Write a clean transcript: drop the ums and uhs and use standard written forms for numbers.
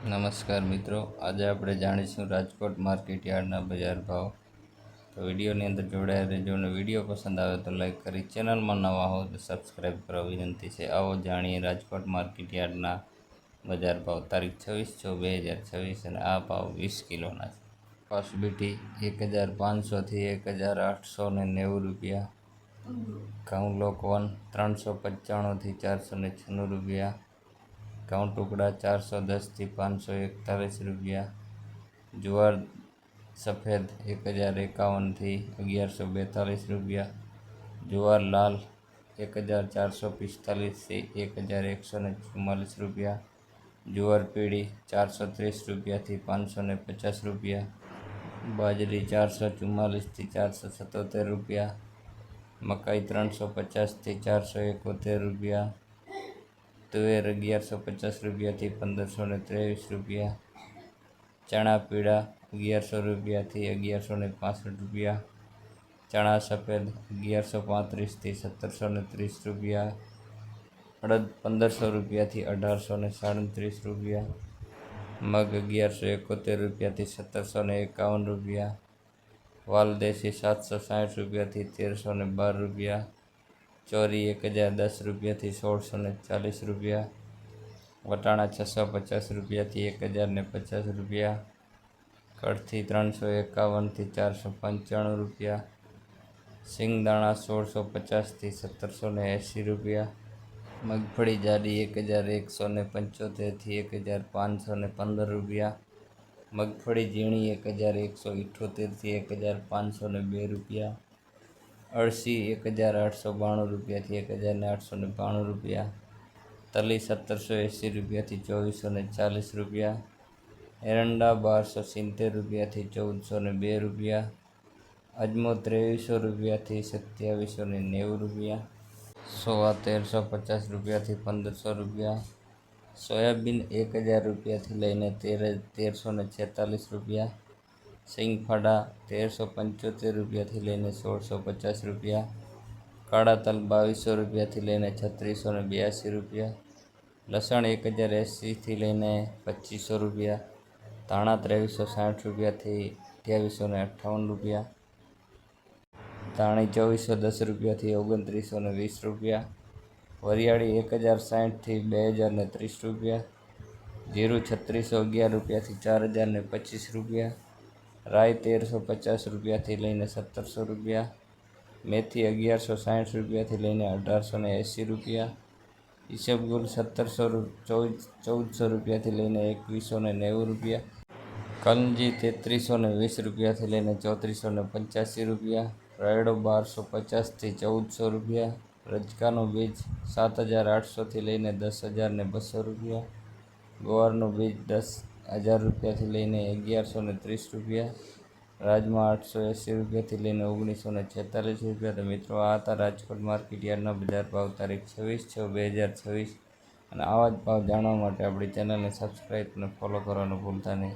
નમસ્કાર મિત્રો, આજે આપણે જાણીશું રાજકોટ માર્કેટ યાર્ડના બજાર ભાવ। તો વિડીયોની અંદર જોડાયા રહેજો અને વિડીયો પસંદ આવે તો લાઈક કરી, ચેનલમાં નવા હો તો સબસ્ક્રાઈબ કરવા વિનંતી છે। આવો જાણીએ રાજકોટ માર્કેટ યાર્ડના બજાર ભાવ તારીખ 26/6/2026 અને આ ભાવ 20 કિલોના છે। કપાસ બીટી 1500 થી 1890 રૂપિયા, ઘઉં લોક 395 થી 496 રૂપિયા, ઘઉં ટુકડા 410 થી 541 રૂપિયા, જુવાર સફેદ 1051 થી 1142 રૂપિયા, જુવાર લાલ 1445 થી 1144 રૂપિયા, જુવાર પીળી 430 રૂપિયાથી 550 રૂપિયા, બાજરી 444 થી 477 રૂપિયા, મકાઈ 350 થી 471 રૂપિયા, તુવેર 1150 રૂપિયાથી 1523 રૂપિયા, ચણા પીળા 1100 રૂપિયાથી 1165 રૂપિયા, ચણા સફેદ 1135 થી 1730 રૂપિયા, અડદ 1500 રૂપિયાથી 1837 રૂપિયા, મગ 1171 રૂપિયાથી 1751 રૂપિયા, વાલદેશી 760 રૂપિયાથી 1312 રૂપિયા, ચોરી 1010 રૂપિયાથી 1640 રૂપિયા, વટાણા 650 રૂપિયાથી 1050 રૂપિયા, કળથી 351 થી 495 રૂપિયા, સિંગદાણા 1650 થી 1780 રૂપિયા, મગફળી જાડી 1175 થી 1515 રૂપિયા, મગફળી ઝીણી 1178 થી 1502 રૂપિયા, અળસી 1892 રૂપિયાથી 1892 રૂપિયા, તલી 1780 રૂપિયાથી 2440 રૂપિયા, એરંડા 1270 રૂપિયાથી 1402 રૂપિયા, અજમો 2300 રૂપિયાથી 2790 રૂપિયા, સોવા 1350 રૂપિયાથી 1500 રૂપિયા, સોયાબીન 1000 રૂપિયાથી લઈને 1346 રૂપિયા, સિંગફાડા 1375 રૂપિયાથી લઈને 1650 રૂપિયા, કાળા તલ 2200 રૂપિયાથી લઈને 3682 રૂપિયા, લસણ 1080 થી લઈને 2500 રૂપિયા, ધાણા 2360 રૂપિયાથી 2858 રૂપિયા, ધાણી 2410 રૂપિયાથી 2920 રૂપિયા, વરિયાળી 1060 થી 2030 રૂપિયા, જીરું 3611 રૂપિયાથી 4025 રૂપિયા, રાઈ 1350 રૂપિયાથી લઈને 1700 રૂપિયા, મેથી 1160 રૂપિયાથી લઈને 1880 રૂપિયા, ઈસબગુલ 1400 રૂપિયાથી લઈને 2190 રૂપિયા, કલંજી 3320 રૂપિયાથી લઈને 3485 રૂપિયા, રાયડો 1250 થી 1400 રૂપિયા, રજકાનું બીજ 7800 થી લઈને 10200 રૂપિયા, ગુવારનું બીજ 10000 રૂપિયાથી લઈને 1130 રૂપિયા, રાજમા 880 રૂપિયાથી લઈને 1946 રૂપિયા। તો મિત્રો, આ હતા રાજકોટ માર્કેટ યાર્ડના બજાર ભાવ તારીખ 26/6/2026 અને આવા જ ભાવ જાણવા માટે આપણી ચેનલને સબસ્ક્રાઈબ અને ફોલો કરવાનું ભૂલતા નહીં।